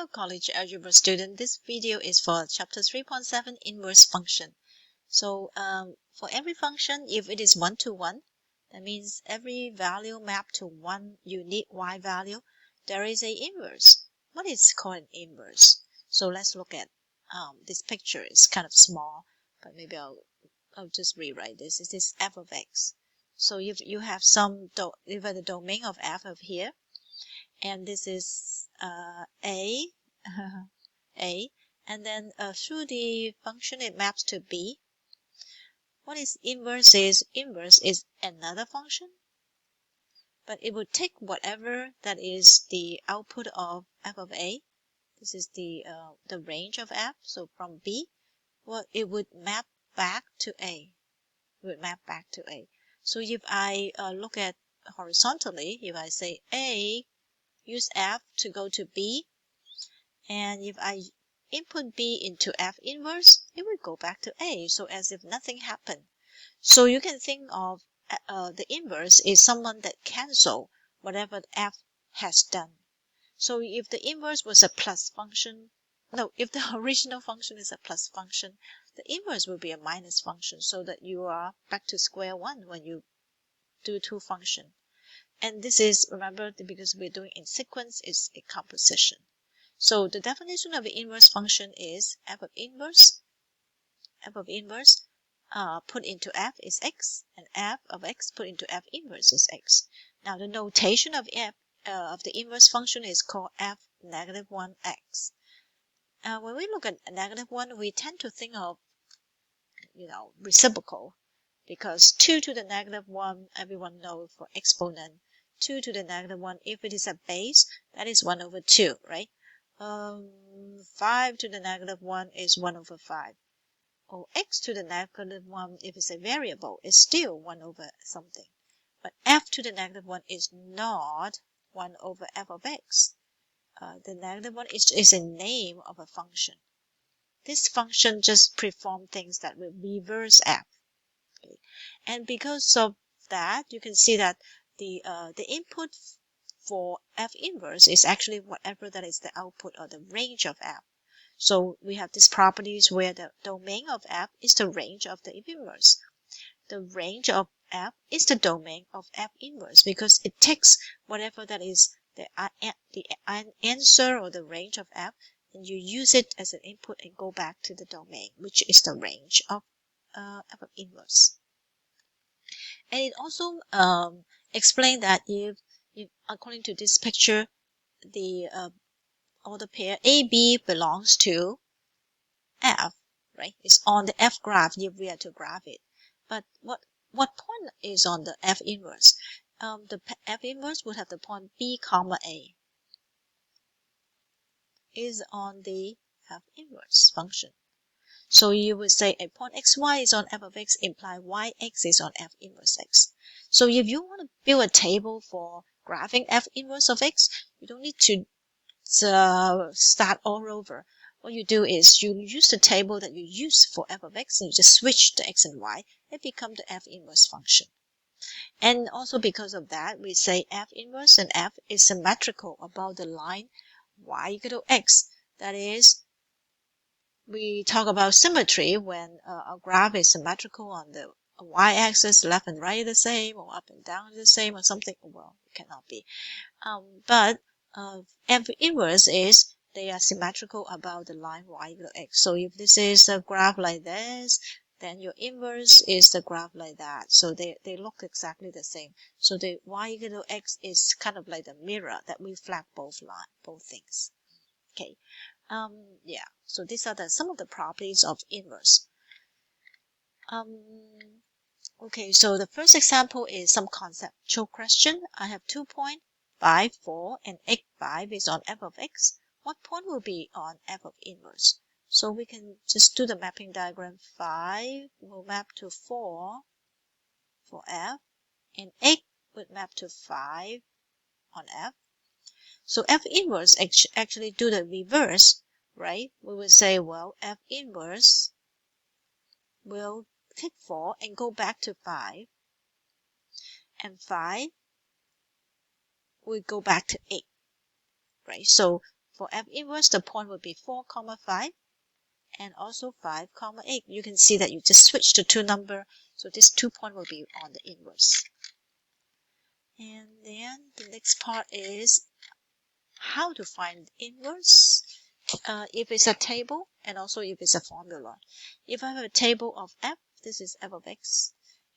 Hello college algebra student, this video is for chapter 3.7 inverse function. So for every function, if it is one-to-one, that means every value mapped to one unique y value, there is a inverse. What is called an inverse? So let's look at this picture. It's kind of small, but maybe I'll just rewrite this. This is f of x. So if you have you have the domain of f of here, and this is a a, and then through the function it maps to b. What is inverse is? Inverse is another function, but it would take whatever that is the output of f of a. This is the range of f. So from b, well, it would map back to a. It would map back to a. So if I look at horizontally, if I say a, use f to go to b, and if I input b into f inverse, it will go back to a, so as if nothing happened. So you can think of the inverse is someone that cancel whatever f has done. So if the inverse was a plus function, no, if the original function is a plus function, the inverse will be a minus function, so that you are back to square one when you do two functions. And this is, remember, because we're doing in sequence, is a composition. So the definition of the inverse function is f of inverse put into f is x, and f of x put into f inverse is x. Now the notation of f of the inverse function is called f negative 1x. When we look at negative 1, we tend to think of, reciprocal, because 2 to the negative 1, everyone knows for exponent. 2 to the negative 1, if it is a base, that is 1 over 2, right? 5 to the negative 1 is 1 over 5. Or x to the negative 1, if it's a variable, is still 1 over something. But f to the negative 1 is not 1 over f of x. The negative 1 is a name of a function. This function just performs things that will reverse f. Okay. And because of that, you can see that the input for f inverse is actually whatever that is the output or the range of f. So we have these properties where the domain of f is the range of the inverse. The range of f is the domain of f inverse, because it takes whatever that is the answer or the range of f, and you use it as an input and go back to the domain, which is the range of f of inverse. And it also explains that if according to this picture, the order pair AB belongs to F, right? It's on the F graph if we are to graph it. But what point is on the F inverse? The F inverse would have the point B comma A is on the F inverse function. So you would say a point xy is on f of x, imply yx is on f inverse x. So if you want to build a table for graphing f inverse of x, you don't need to start all over. What you do is you use the table that you use for f of x, and you just switch the x and y, it becomes the f inverse function. And also because of that, we say f inverse and f is symmetrical about the line y equal to x. That is, we talk about symmetry when a graph is symmetrical on the y-axis, left and right are the same, or up and down are the same, or something. Well, it cannot be. But f inverse is they are symmetrical about the line y equal to x. So if this is a graph like this, then your inverse is the graph like that. So they look exactly the same. So the y equal to x is kind of like the mirror that reflect both things. Okay. Yeah, so these are some of the properties of inverse. Okay, so the first example is some conceptual question. I have 2 points, 5, 4, and 8, 5 is on f of x. What point will be on f of inverse? So we can just do the mapping diagram. 5 will map to 4 for f, and 8 would map to 5 on f. So f inverse actually do the reverse, right? We would say, well, f inverse will take 4 and go back to 5, and 5 will go back to 8, right? So For f inverse, the point would be 4, 5, and also 5, 8. You can see that you just switch the two number, so this 2 point will be on the inverse. And then the next part is how to find inverse. If it's a table and also if it's a formula. If I have a table of f, this is f of x,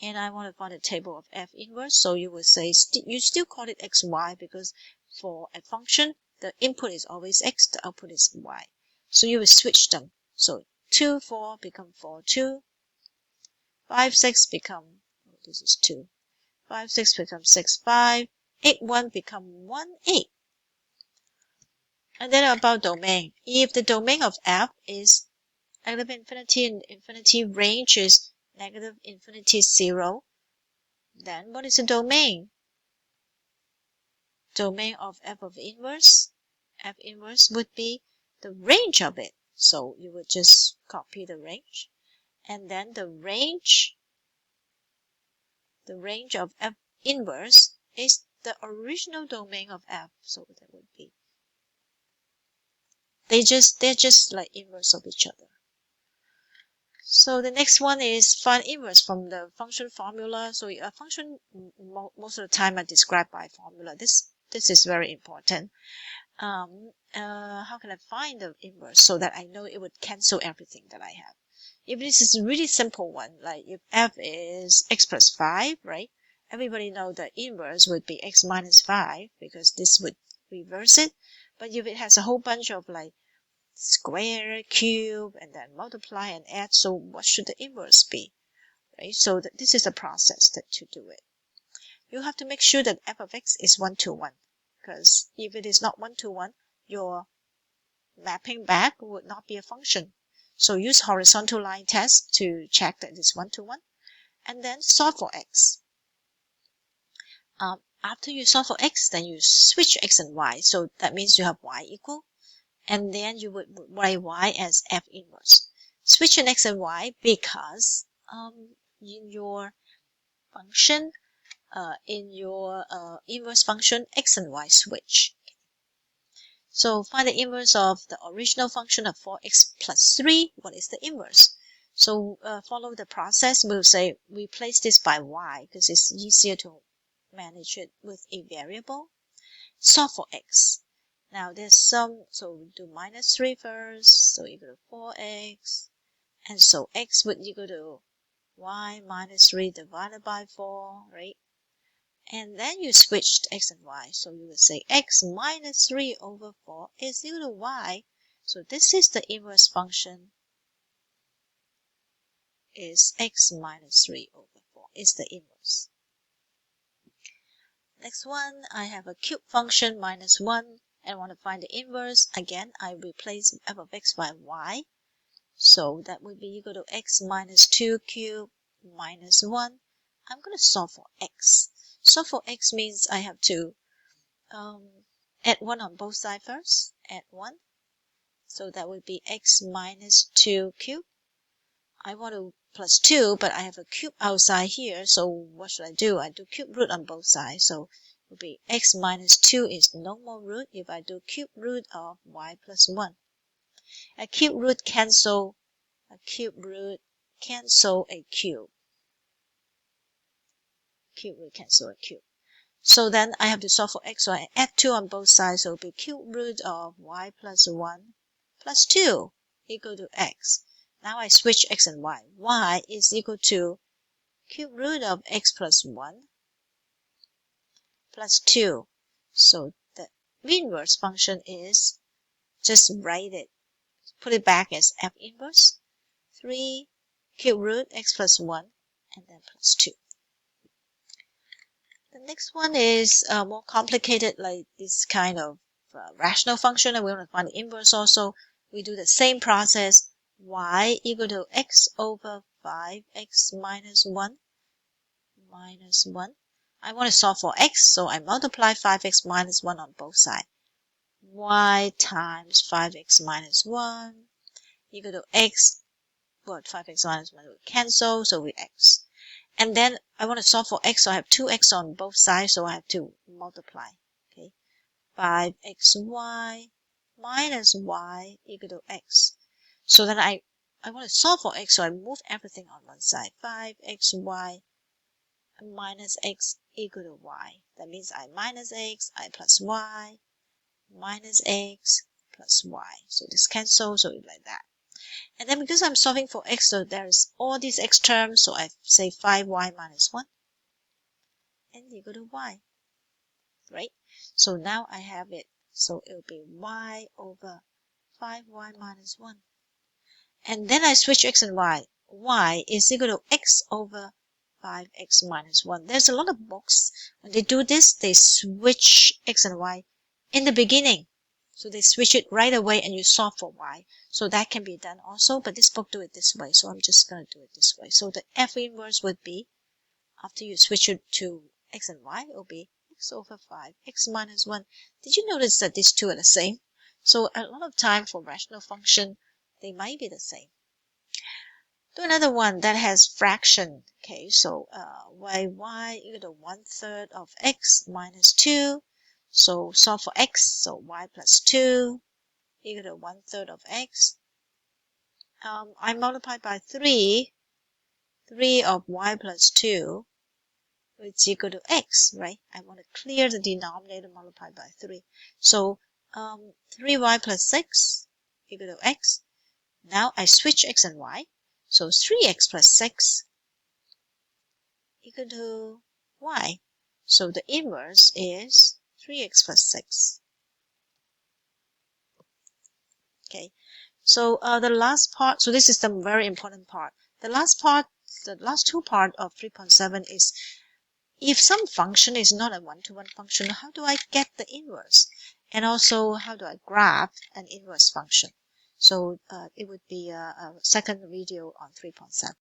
and I want to find a table of f inverse, so you would say you still call it xy because for a function the input is always x, the output is y. So you will switch them. So 2, 4 become 4, 2. 5, 6 become, oh, this is 2. 5, 6 become 6, 5. 8, 1 become 1, 8. And then about domain. If the domain of f is negative infinity and infinity range is negative infinity 0, then what is the domain? Domain of f of inverse? F inverse would be the range of it. So you would just copy the range. And then the range of f inverse is the original domain of f. So that would be, they're just like inverse of each other. So the next one is find inverse from the function formula. So a function, most of the time are described by formula. This is very important. How can I find the inverse so that I know it would cancel everything that I have? If this is a really simple one, like if f is x plus 5, right? Everybody know the inverse would be x minus 5 because this would reverse it. But if it has a whole bunch of like square, cube, and then multiply and add, so what should the inverse be? Right? So this is the process to do it. You have to make sure that f of x is 1 to 1, because if it is not 1 to 1, your mapping back would not be a function. So use horizontal line test to check that it's 1 to 1, and then solve for x. After you solve for x, then you switch x and y. So that means you have y equal, and then you would write y as f inverse. Switch in x and y because in your function, inverse function, x and y switch. So find the inverse of the original function of 4x plus 3. What is the inverse? So follow the process. We'll say we place this by y because it's easier to manage it with a variable. Solve for x. Now there's some, so we'll do minus 3 first, so equal to 4x, and so x would equal to y minus 3 divided by 4, right? And then you switched x and y, so you would say x minus 3 over 4 is equal to y. So this is the inverse function, is x minus 3 over 4 is the inverse. Next one, I have a cube function minus 1. And want to find the inverse. Again, I replace f of x by y. So that would be equal to x minus 2 cubed minus 1. I'm going to solve for x. Solve for x means I have to add 1 on both sides first. Add 1. So that would be x minus 2 cubed. I want to plus 2, but I have a cube outside here. So what should I do? I do cube root on both sides. So will be x minus 2 is no more root if I do cube root of y plus 1. A cube root cancel a cube. Cube root cancel a cube. So then I have to solve for x, so I add 2 on both sides, so it will be cube root of y plus 1 plus 2 equal to x. Now I switch x and y. Y is equal to cube root of x plus 1 plus 2. So the inverse function is, just write it, put it back as f inverse, 3 cube root x plus 1 and then plus 2. The next one is more complicated, like this kind of rational function, and we want to find the inverse also. We do the same process, y equal to x over 5x minus 1 minus 1. I want to solve for x, so I multiply 5x minus 1 on both sides. Y times 5x minus 1 equal to x. Well, 5x minus 1 will cancel, so we x. And then I want to solve for x, so I have 2x on both sides, so I have to multiply. Okay, 5xy minus y equal to x. So then I want to solve for x, so I move everything on one side. 5xy minus x equal to y. That means I minus x, I plus y, minus x plus y. So this cancels, so it's like that. And then because I'm solving for x, so there is all these x terms, so I say 5y minus 1 and equal to y, right? So now I have it. So it will be y over 5y minus 1. And then I switch x and y. Y is equal to x over 5x minus 1. There's a lot of books. When they do this, they switch x and y in the beginning. So they switch it right away and you solve for y. So that can be done also, but this book do it this way. So I'm just going to do it this way. So the F inverse would be, after you switch it to x and y, it will be x over 5, x minus 1. Did you notice that these two are the same? So a lot of time for rational function, they might be the same. Do another one that has fraction. Okay, so y equal to 1/3 of x minus 2. So solve for x. So y plus 2 equal to 1/3 of x. I multiply by 3. 3 of y plus 2 is equal to x, right? I want to clear the denominator multiplied by 3. So 3y plus 6 equal to x. Now I switch x and y. So 3x plus 6 equal to y. So the inverse is 3x plus 6. Okay. So the last part, so this is the very important part. The last two part of 3.7 is if some function is not a one-to-one function, how do I get the inverse? And also, how do I graph an inverse function? So it would be a second video on 3.7.